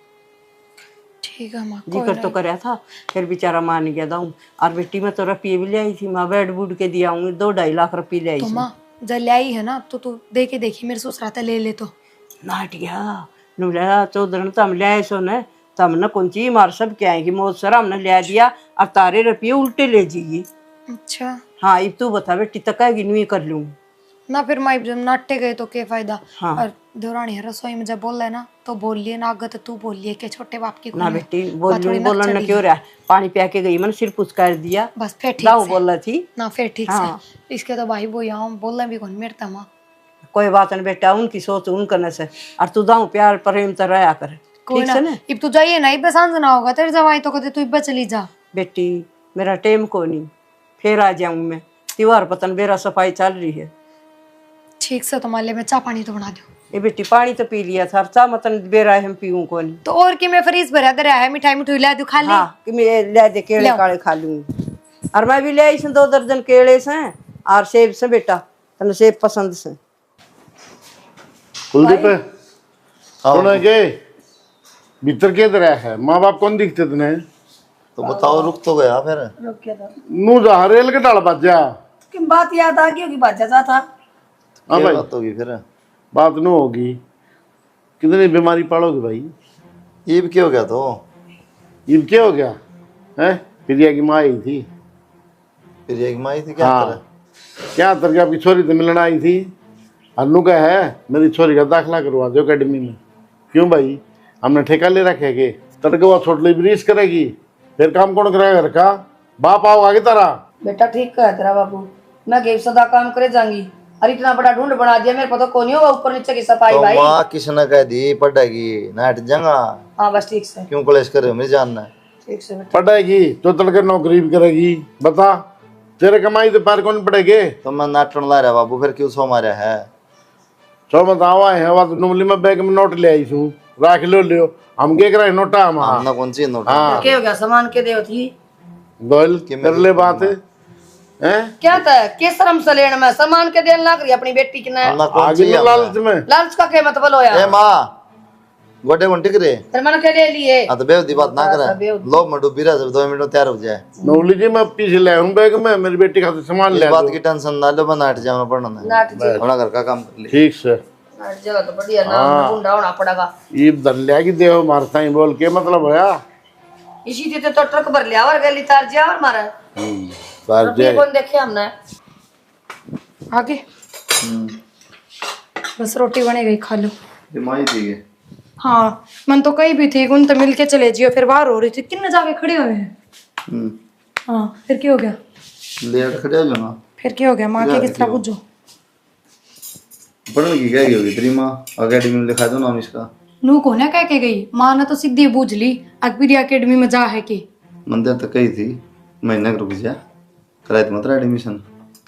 ठीक है माँ। जिक्र तो कराया था, फिर बेचारा मान गया दाऊं। और बेटी में तो रुपये भी ले आई थी, मैं बेड बूड के दिया हूँ 2-2.5 लाख रुपये ले आई तो थी। माँ जब ले आई है ना तो तू दे के देखी मेरे ससुराते ले ले तो नाट गया नु बोला चौधरी तो हम ले आए सो न, तो हमने कौन चीज मार सब क्या आएगी मौत सर हमने ले दिया, और तारे रुपये उल्टे ले जाइए। अच्छा हाँ अब तू बता बेटी तकाएगी नहीं कर लूँ ना, फिर माई जब नाटे गए तो क्या फायदा। हाँ। और देवरानी है रसोई में जब बोल रहा है ना तो बोल लिए ना, आगे तो तू बोल लिए के छोटे बाप की ना कुड़ी है। बेटी बात थोड़ी बोलने नक न चढ़ी क्यों रहा, पानी पिया के गई मैंने सिर पुछ कर दिया, बस फिर ठीक दाऊ से बोल रही थी ना, फिर ठीक हाँ। से इसके तो भाई वो यहाँ बोल रहे भी कौन मेरता माँ। कोई बात नहीं बेटा, उनकी सोच उनकने से, और तू दाऊ प्यार प्रेम तो रहा कर, कोई ठीक ना से ना इब तू जाइए ना, इब सांझ ना होगा तेरे जवाई तो कहते तू इब चली जा। बेटी। मेरा टाइम को नहीं, फिर आ जाऊं मैं, त्योहार पतन मेरा सफाई चल रही है। ठीक से, तुम्हारे में चाय पानी तो बना दो। ये बेटी पानी तो पी लिया था, चाह मतन बेरा हम पीऊं को नहीं। तो और की मैं फ्रीज भरा दे रहा है, मिठाई मिठाई ला दू खा ले। हाँ कि मैं ले दे केले काले खा लूंगी, और मैं भी ले आई 2 दर्जन केले से और सेब से बेटा, तने सेब पसंद से। कुलदीप सुना के भीतर के तरह है, माँ बाप कौन दिखते तने? तो बताओ, रुक तो गया फिर। रुक गया था नू जा रेल के डाल बज जा। कि बात याद आ गई होगी, बाजा जा था। हाँ क्या भाई बात होगी फिर? बात नू होगी, कितनी बीमारी पड़ोगे भाई? ये भी क्या हो गया? तो ये क्या हो गया है? प्रिया की माँ आई थी। फिर एक माई थी क्या? हाँ क्या तरह आपकी छोरी तो मिलने आई थी, अन्नू का है मेरी छोरी का दाखिला करवा दो अकेडमी में। क्यों भाई, हमने ठेका ले रखे के तड़के वो छोट ली ब्रीज करेगी, फिर काम कौन करेगा घर का? बाप आओ आगे तारा। बेटा ठीक है तेरा बाबू, मैं गेट सदा काम करे जाऊंगी। अरे इतना बड़ा ढूंढ बना दिया, मेरे पता कौन होगा ऊपर नीचे की सफाई तो भाई। माँ किसने कह दी पढ़ेगी ना हट जाऊंगा? हाँ बस ठीक से, क्यों कलेश करे मुझे जानना है। ठीक से बेटा। पढ़ेगी तो तड़के नौकरी भी करेगी, बता तेरे कमाई तो पैर कौन पड़ेगे? तो मैं नाटन ला रहा बाबू, फिर क्यों सो मारा है? सो बताओ है वह नूमली में बैग में नोट ले आई छू, राख लो लियो, हम के करे नोटा हम। हाँ हमने कौन सी नोट? हाँ क्या हो गया, सामान के देव थी गोल कर ले बात है क्या था? के शर्म से लेने में सामान के देन लग रही अपनी बेटी की ना, हमने कौन आगे सी? में लालच में लालच का क्या मतलब होया? ए माँ गोटे कौन टिक रहे? फिर मैंने के ले लिए। हाँ तो बेवदी बात ना करे, लो मैं डूबी रहा, 2 मिनट में तैयार हो जाए। नौली जी मैं पीछे ले आऊं बैग में, मेरी बेटी का सामान ले इस बात दो। की टेंशन ना लो, मैं हट जाऊंगा पढ़ना है। नाट जी अपना घर का काम कर ले। ठीक से नाट जगह तो बढ़िया ना ढूंढा होना पड़ेगा। ये दलिया की देव मारता ही बोल के मतलब होया। इसी से तो ट्रक भर लिया और गली तार जिया और मारा बाहर अभी जाए कौन देखे हमने आगे बस रोटी बने गई, खा लो। दिमागी थी ये। हाँ मन तो कहीं भी थी, उन तो मिल के चले जियो, फिर बाहर हो रही थी, किन्ने जाके खड़े हुए हैं। हाँ फिर क्या हो गया? लेट खड़े हो जाना। फिर क्या हो गया? माँ के किस तरह पूछो। पढ़ने की क्या होगी तेरी माँ? अकेडमी में लिखा दो नाम इसका। नू को ना कह के गई, माँ ने तो सीधी बूझ ली अकबरी अकेडमी में जा है कि मंदिर तक गई थी, महीना रुक जा, कराए मत एडमिशन।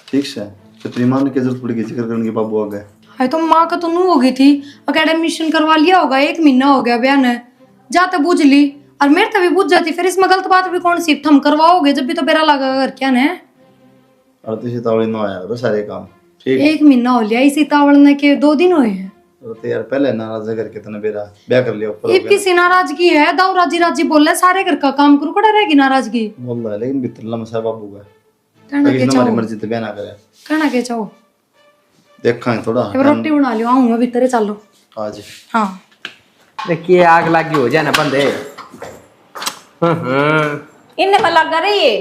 ठीक से तो तेरी माँ ने क्या जरूरत पड़ी जिक्र करने के बाबू आ गए। है तो माँ का तो नू हो गई थी, अकेडमिशन करवा लिया होगा, 1 महीना हो गया बयान है, जाते बूझ ली और मेरे तभी बूझ जाती, फिर इसमें गलत बात भी कौन सी? थम करवाओगे जब भी तो बेरा लगा घर क्या ने। और तो सीतावली ना आया करो सारे काम। ठीक 1 महीना हो लिया, इसी तावड़ने के 2 दिन हुए हैं। तो यार पहले नाराज करके तने बेरा ब्याह कर लिया ऊपर हो ये गया। किसी नाराजगी है? दाऊ राजी राजी बोल रहे सारे घर का काम करो, कड़ा रहेगी नाराजगी? बोल रहा है लेकिन भीतर लमसा बाबू का कहना के हमारी चाहो, मर्जी तो ब्याह ना करे। कहना के चाहो। देखा थोड़ा अब रोटी बना लियो, आऊंगा भीतर चलो। आज हाँ देखिए आग लागी हो जाए ना बंदे। इनने में लग रही है,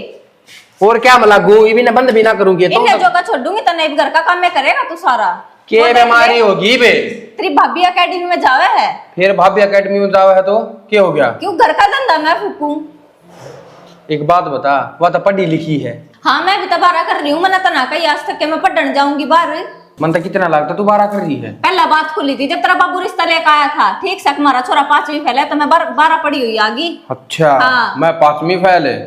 और क्या मैं लागू, ये भी ना बंद भी ना करूंगी तो इन्हें जो का छोड़ूंगी तो नहीं घर का काम में करेगा तू सारा। के बीमारी होगी बे? तेरी भाभी अकेडमी में जावे है, फिर भाभी अकेडमी में जावा है तो क्या हो गया? क्यों घर का धंधा मैं फूकूं? एक बात बता, वह तो पढ़ी लिखी है। हाँ मैं भी तो बारह कर रही हूँ, मैंने तो ना कही आज तक के मैं पढ़ने जाऊंगी बाहर। मन तो कितना लगता तू 12 कर रही है? पहला बात खुली थी जब तेरा बाबू रिश्ता लेकर आया था, ठीक से हमारा छोरा 5वीं फेल है तो मैं 12 पढ़ी हुई आगी। अच्छा हाँ। मैं 5वीं फेल है,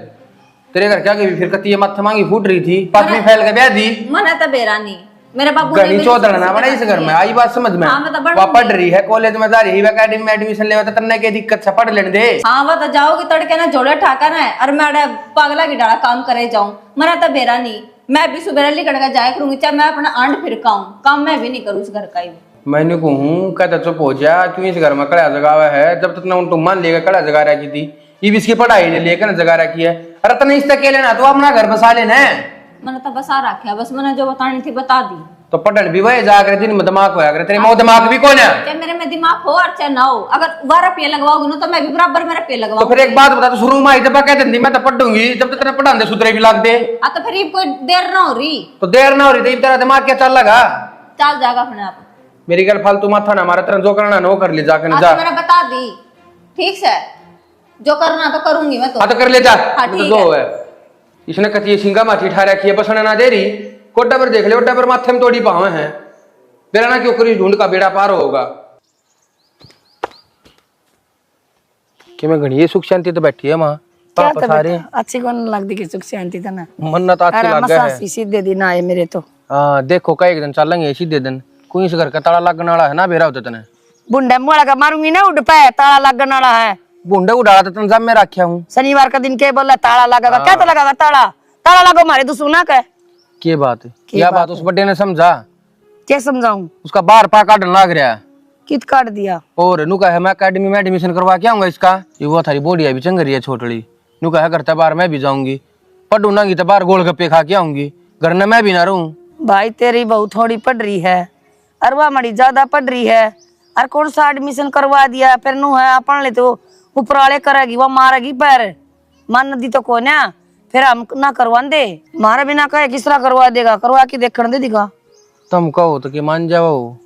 तेरे घर क्या गई फिर कती ये माथे मांगी फूट रही थी, 5वीं फेल के ब्याह दी। मन है तो बेरा नहीं, मेरे बाबू ने गली मेरी चौधर ना शादी बना इस घर में, आई बात समझ में? हाँ, मैं तो बढ़ वह पढ़ रही है, कॉलेज में जा रही है, अकेडमी में एडमिशन लेवा तो तन्ने की दिक्कत से पढ़ लेने दे। हाँ वो तो जाओगी तड़के ना जोड़े ठाकर है और मैं पागला की डाला काम करे जाऊं, मना तो बेरा नहीं। मैं भी सुबह लिकड़ के जाया करूंगी, चाहे मैं अपना आंट फिर काम मैं भी नहीं करूँ उस घर का ही। मैंने कहूँ कहता चुप हो जा, क्यों इस घर में कड़ा जगावा है? जब तक उन मान लेगा कड़ा जगा रखी थी, ये भी इसकी पढ़ाई ने लेकर जगा रखी है। अरे तने इस तक के लेना तो अपना घर बसा लेना। मैंने तो बसा रखा, बस मैंने जो बतानी थी बता दी। तो पढ़न भी वही जा कर दिन में दिमाग होया करे, तेरे मोह दिमाग भी कौन है? चाहे मेरे में दिमाग हो और चाहे ना हो, अगर 12 रुपये लगवाओगी ना तो मैं भी बराबर मेरा पे तो लगवाऊंगी। फिर एक बात बता, तो शुरू में आई जब कहते थी मैं तो पढ़ूंगी, जब तक तेरे पढ़ाने सुधरे भी लाग दे। तो फिर ये कोई देर ना हो रही, तो देर ना हो रही थी, तेरा दिमाग क्या चल लगा? चल जाएगा अपने आप। मेरी गल फालतू माथा ना मारा, तेरा जो करना ना वो कर ले जाकर हाँ जा। तो मैंने बता दी, ठीक से जो करना तो करूंगी मैं तो। हाँ तो कर ले जा। हाँ, तो ठीक जो है इसने कती सिंगा माथी ठा रखी है, बसना ना दे रही, कोटा पर देख ले, कोटा पर माथे में तोड़ी पावे हैं, तेरा ना क्यों करी ढूंढ का बेड़ा पार होगा कि मैं घड़ी सुख शांति तो बैठी है माँ पापा सारे अच्छी कौन लगती कि सुख शांति था ना। मन तो अच्छी लग गया है। सीधे दिन आए मेरे तो। हाँ देखो का एक दिन चलेंगे सीधे दिन, कोई इस घर का ताला लगने वाला है ना, बेरा होता तने बुंडा मुड़ा का मारूंगी ना, उठ पाए ताला लगने वाला है। बुंडे उड़ा तो तन जब मैं रखा हूँ। शनिवार का दिन के बोला ताला लगेगा, क्या तो लगेगा ताला? ताला लगो मारे दुश्मना का। क्या बात है? क्या बात उस बड्डे ने समझा? क्या समझाऊं? उसका बार पा काटने लग रहा है। कित काट दिया? और नु कहे मैं अकेडमी में एडमिशन करवा के आऊंगा इसका, ये वो थारी बोडिया भी चंग रही है छोटड़ी। नु कहे करता बार मैं भी जाऊंगी, पढ़ू ना तो बार गोलगप्पे खा के आऊंगी, घर में मैं भी ना रहूं। भाई तेरी बहू थोड़ी पढ़ रही है, अरवा मड़ी ज्यादा पढ़ रही है, और कौन सा एडमिशन करवा दिया फिर नु है अपन ले तो ऊपर वाले करेगी, वो मारेगी पैर मान दी तो को ना, फिर हम ना करवा दे, मारा बिना कहे किस तरह करवा देगा, करवा के देखने दे दिखा। तुम कहो तो कि मान जाओ।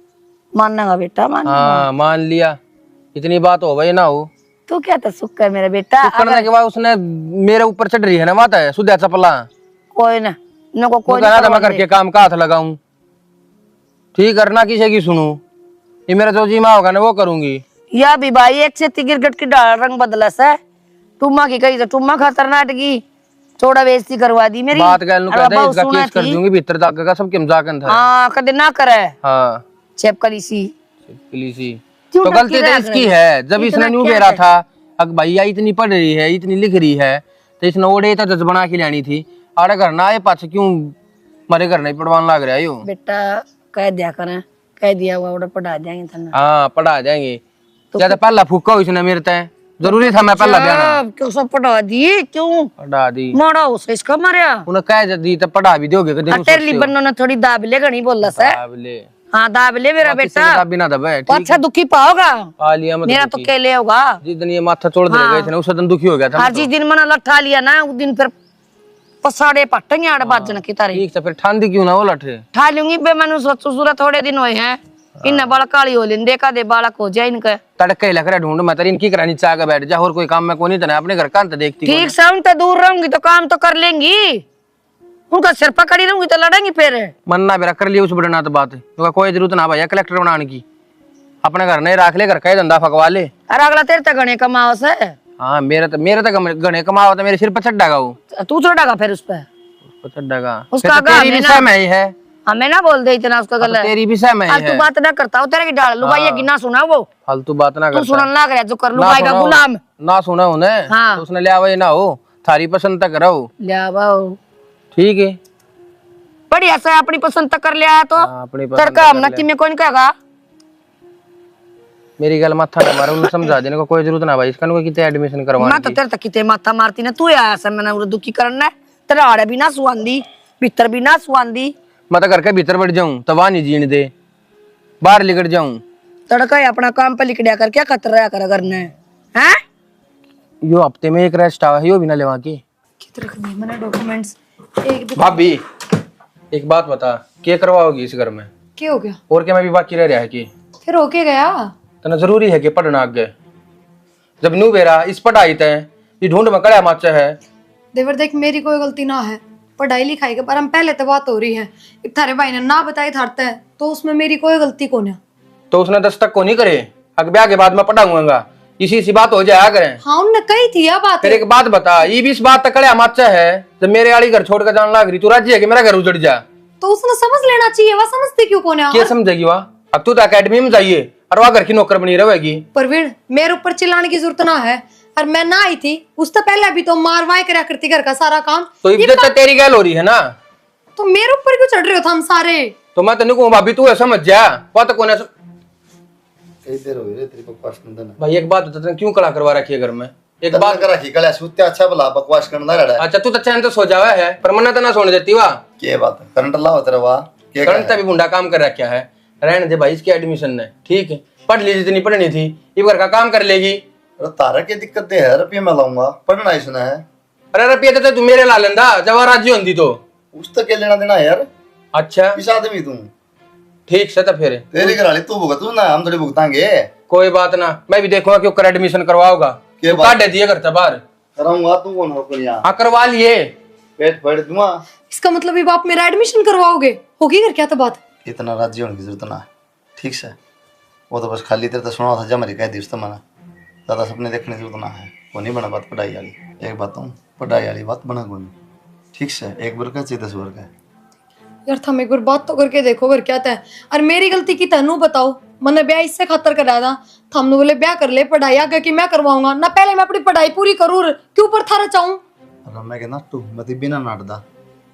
मानना बेटा मान। हाँ मान लिया, इतनी बात हो गई ना हो तू क्या था सुख है मेरा बेटा। करने के बाद उसने मेरे ऊपर चढ़ रही है ना बात है सुधा चपला, कोई ना न को कोई कहना था मैं करके काम का हाथ लगाऊं, ठीक करना किसी की सुनू, ये मेरा जो जी माँ होगा ना वो करूंगी। या भी भाई एक से गिरगट की डाल रंग बदलस है, टुम्मा की कही तो टुम्मा खतरनाक की थोड़ा बेइज्जती करवा दी मेरी। बात कहने कहते इसका केस कर दूंगी भीतर जाकर का सब मजाक था। हाँ कदे ना करे। हाँ चेपकली सी सी तो गलती तो इसकी है, जब इसने न्यू बेरा था अब भैया इतनी पढ़ रही है इतनी लिख रही है तो इसने ओडे तो जज बना के लानी थी, आड़े घर ना आए पाछ क्यों मरे घर नहीं पढ़वान लग रहा है यो। बेटा कह दिया करें, कह दिया हुआ ऑर्डर पढ़ा देंगे तना। हाँ पढ़ा देंगे, ज्यादा पहला फूका हो इसने मेरे तय, जरूरी था मैं पहला देना। क्यों सब पढ़ा दी, क्यों पढ़ा दी मारा हो से इसका मारा उन्हें कह दी तो पढ़ा भी दोगे कदे तेरे लिए बननो ने थोड़ी दाब ले गणी बोलला से। ले हाँ दाब ले मेरा बेटा, बिना दबे तो अच्छा दुखी पाओगा। आ लिया मैं मेरा तो केले होगा। जिस दिन ये माथा छोड़ दे गए थे ना, उस दिन दुखी हो गया था। हर जिस दिन मैंने लट्ठा लिया ना, उस दिन फिर पसाड़े पट्टेंगे आड़ बाजन की तारीख। ठीक है, फिर ठंडी क्यों ना वो लठे ठा लूंगी बे, मैंने ससुरा थोड़े दिन हुए हैं, इन बाल काली हो लेन, देखा दे बालक हो जाए इनका। तड़के लग रहा ढूंढ, मैं तेरी इनकी करानी चाह के बैठ जा, और कोई काम में को नहीं तना, अपने घर का अंत देखती ठीक से उनसे दूर रहूंगी तो काम तो कर लेंगी, उनका सिर पकड़ी रहूंगी तो लड़ेंगी फिर। मन्ना मेरा कर लिया उस बड़ना तो बात है, कोई जरूरत ना भैया कलेक्टर बनाने की, अपने घर नहीं रख ले, घर का ही धंधा फकवा ले। अरे अगला तेरे तक गणे कमाओ से। हाँ मेरा तो गणे कमाओ तो मेरे सिर पर चढ़ागा वो, तू चढ़ागा फिर उस पर, चढ़ागा उसका तेरी भी सहम ही है। हमें ना बोल दे इतना, उसका गलत तेरी भी सहम ही तू है। बात ना करता हो, तेरे की डाल लुगाई गिना सुना वो, फालतू बात ना तू कर, सुनने लग रहा जो कर लुगाई का गुलाम ना सुना उन्हें। हाँ। तो उसने लिया वही ना हो, थारी पसंद तक रहो। लिया बाओ ठीक है, बढ़िया से अपनी पसंद तक कर लिया तो अपनी पसंद तेरे काम ना कि मैं कौन कहेगा। मेरी गल माथा ना मारो, उन्हें समझा देने को कोई जरूरत ना भाई, इसका कोई कितने एडमिशन करवाने मैं तो तेरे तक किते माथा मारती ना, तू आया से मैंने उरे दुखी करना है, तेरा आड़े भी ना सुआंदी, भीतर भी ना सुआंदी। मैं तो घर के भीतर बैठ जाऊं तो वहां नहीं जीने दे, बाहर लिकट जाऊं। तड़का ही अपना काम पे लिख दिया कर, क्या खतरा कर करने हैं। यो हफ्ते में एक रेस्ट आवा, यो भी ना लेवा के कित रख दिए मैंने डॉक्यूमेंट्स एक भी। भाभी एक बात बता, क्या करवाओगी इस घर में? क्या हो गया? और क्या मैं भी बाकी रह रहा है कि फिर होके गया। तना जरूरी है कि पढ़ना आगे, जब नू बेरा इस पढ़ाई तय ये ढूंढ में कड़ा माचा है। देवर देख, मेरी कोई गलती ना है, पढ़ाई लिखाई के बारे में पहले तो बात हो रही है, एक थारे भाई ने ना बताई थारते है, तो उसमें मेरी कोई गलती कौन है? तो उसने 10 तक को नहीं करे, अगर ब्याह के बाद मैं पढ़ाऊंगा, इसी सी बात हो जाया करें। हाँ उनने कही थी यह बात। फिर एक बात बता, ये भी इस बात तक कड़ा माचा है, जब मेरे वाली घर छोड़ कर जाने लग रही, तू राजी है कि मेरा घर उजड़ जा? तो उसने समझ लेना चाहिए, वह समझती क्यों कौन है? क्या समझेगी वह? अब तू तो अकेडमी में जाइए और वह घर की नौकर बनी रहेगी। परवीन मेरे ऊपर चिल्लाने की जरूरत ना है, और मैं ना आई थी उससे पहले भी तो मारवाई करा करती घर का सारा काम। तो इज्जत तो तेरी गैल हो रही है ना, तो मेरे ऊपर क्यों चढ़ रहे हो हम सारे? तो मैं तेन कहूँ भाभी तू ऐसा मत जा, बात कौन है कई देर हो गई तेरी बकवास करने ना। भाई एक बात बता, तूने क्यों कड़ा करवा रखी है घर में? एक बात बात कर रखी कल सुत्ते अच्छा भला बकवास करना रहा है। अच्छा तू तो चैन तो सो जावा है, पर मन्ना तो ना सोने देती वाह। क्या बात है, करंट लाओ तेरा वाह क्या करंट तभी बुंडा काम कर रखा है, रहने दे भाई इसकी एडमिशन ने, ठीक है पढ़ ली जितनी पढ़नी थी, ये घर का काम कर लेगी। अरे तारा की दिक्कत है, रुपये मैं लाऊंगा, पढ़ना इसने है। अरे रुपये तो तू मेरे ला लेंदा जब राजी होंगी तो। उस तक क्या लेना देना है यार, अच्छा किस आदमी तू? ठीक से तो फिर तेरी घराली तू भुगत ना, हम थोड़ी भुगतांगे। कोई बात ना, मैं भी देखूंगा क्यों कर एडमिशन करवाओगा, क्या तू बात? काट दिए घर से बाहर। कराऊंगा, तू कौन हो कर यहाँ? हाँ करवा लिए। पेट फाड़ दूंगा। इसका मतलब ये बाप मेरा एडमिशन करवाओगे? होगी कर क्या तो बात? इतना राजी होने की जरूरत ना है, ठीक से। वो तो बस खाली तेरे तो सुना था जब मेरी कह दी उस तो मैंने ज़्यादा सपने देखने की जरूरत ना है। वो नहीं बना बात पढ़ाई वाली, एक बात हूँ पढ़ाई वाली बात बना कौन, ठीक से। एक बार का चाहिए 10 बार का। यार थम एक बार बात तो करके देखो कर क्या था। और मेरी गलती की तनु बताओ, मैंने ब्याह इससे खातर कराया था, थमने बोले ब्याह कर ले, पढ़ाई आगे की मैं करवाऊंगा ना, पहले मैं अपनी पढ़ाई पूरी करूँ, क्यों पर थारा चाहूँ? अरे मैं कहना तू मत बिना नाटदा,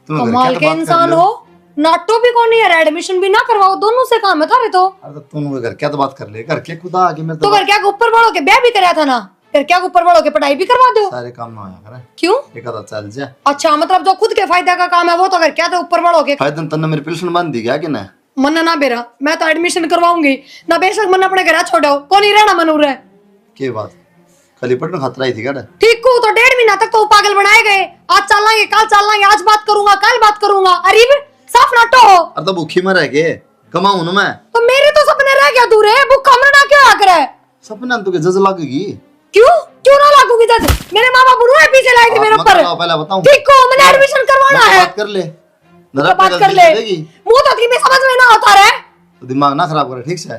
कमाल के इंसान हो, नाटो भी कौन है, एडमिशन भी ना करवाओ, दोनों से काम है थारे तो। अरे तू घर क्या तो बात कर ले, घर के खुदा आगे मेरे तो घर क्या ऊपर बढ़ो के ब्याह भी कराया था ना, फिर क्या ऊपर बढ़ो के पढ़ाई भी करवा दो? सारे काम ना होया करे, क्यों? एक आधा चल जा। अच्छा मतलब जो खुद के फायदे का काम है वो तो घर क्या तो ऊपर बढ़ो के। फायदा तन्ने मेरी पेंशन बांध दी गया कि ना? मन ना बेरा, मैं तो एडमिशन करवाऊंगी ना, बेशक मन अपने घर छोड़ो, कौन ही रहना मन रहा है। क्या बात, खाली पटन खतरा ही थी क्या? ठीक को तो 1.5 महीना तक तो पागल बनाए गए, आज चल लाएंगे कल चल लाएंगे, आज बात करूंगा कल बात करूंगा, अरे साफ नाटो हो। अरे तो भूखी मर है के कमाऊं ना मैं, तो मेरे तो सपने रह गया दूर है, भूखा मरना क्यों आकर है? सपना तो के जज लगेगी। क्यों क्यों ना लागूगी जज? मेरे माँ बाप रोए पीछे लाए थे मेरे ऊपर। पहले बताऊं, ठीक को मैंने एडमिशन करवाना है, बात कर ले, बात कर ले, मुंह तो की में समझ में ना आता रे, तो दिमाग ना खराब करे, ठीक से।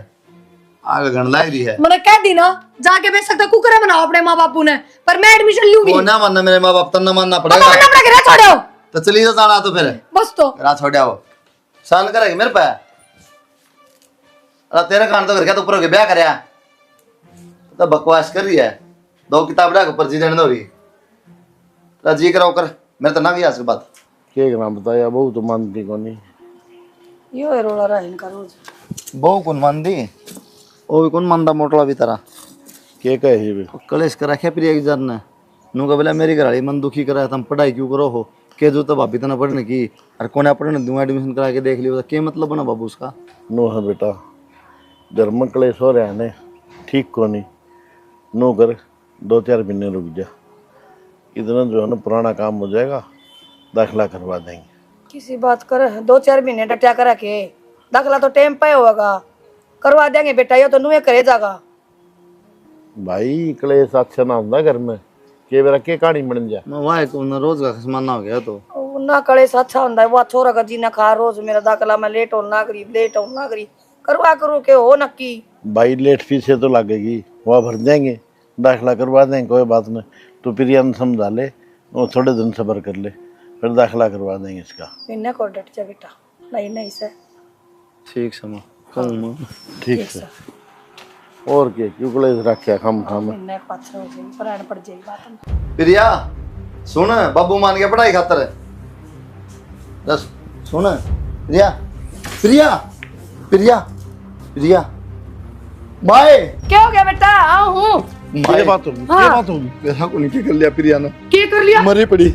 आगे गण लाग रही है, मैंने कह दी ना जाके बेच सकता कुकरे बनाओ अपने माँ बापू ने, पर मैं एडमिशन लूंगी। वो ना मानना मेरे माँ बाप, तन्ना मानना अब पड़ेगा। अपना घर छोड़ो तो चलिए तो जाना तो फिर बस, तो रात छोड़ आओ सान करेगी मेरे पे। अरे तेरे कान तो घर क्या तो ऊपर के ब्याह करया, तो बकवास कर रही है, 2 किताब ला ऊपर जी देने दो रही जी कराओ कर, मेरे तो ना गया आज के बाद। क्या करना बताया, बहु तो मानती को नहीं। यो रोला रहा इनका रोज। बहु कौन मान दी, वो भी कौन मानदा मोटला भी तरह क्या कहे बे? कलेश कर रखे प्रिया की जर ने नू का बोला मेरी घरवाली मन दुखी करा तुम पढ़ाई क्यों करो हो, के जो तो भाभी तना पढ़ने की और कोने पढ़ने दूँ एडमिशन करा के देख लियो क्या मतलब बना बाबू उसका। नो है बेटा, घर में क्लेश हो रहा है ने, ठीक को नहीं नो कर, 2-4 महीने रुक जा, इतना जो है ना पुराना काम हो जाएगा, दाखिला करवा देंगे। किसी बात कर, 2-4 महीने डटिया करा के दाखला तो टाइम पे होगा, करवा देंगे बेटा, ये तो नुए करे जागा। भाई क्लेश अच्छा ना होता घर में, के बेरा के कहानी बन जा। वाह को ना रोज का खसमाना हो गया तो ना कलेश अच्छा होता है, वो छोरा का जीना खा रोज मेरा दाखला में लेट हो ना करी करवा करो के हो नक्की। भाई लेट फीस से तो लगेगी, वहाँ भर देंगे, दाखिला करवा देंगे, कोई बात नहीं। तो प्रिया ने समझा ले, वो थोड़े दिन सब्र कर ले, फिर दाखिला करवा देंगे इसका। इन्हें को डट जा बेटा, नहीं से ठीक समा कहूँ ठीक है। और क्या क्यों क्लेश रखा खाम खाम। इन्हें पाछा हो जाए, प्राण पड़ जाए बात में। प्रिया सुन, बाबू मान गया पढ़ाई खातर बस सुन। प्रिया प्रिया प्रिया प्रिया बाय। क्या हो गया बेटा? आओ हूँ। ये बात होगी, ये बात होगी। मेरा को नीचे कर लिया प्रिया ने। क्या कर लिया? मरी पड़ी।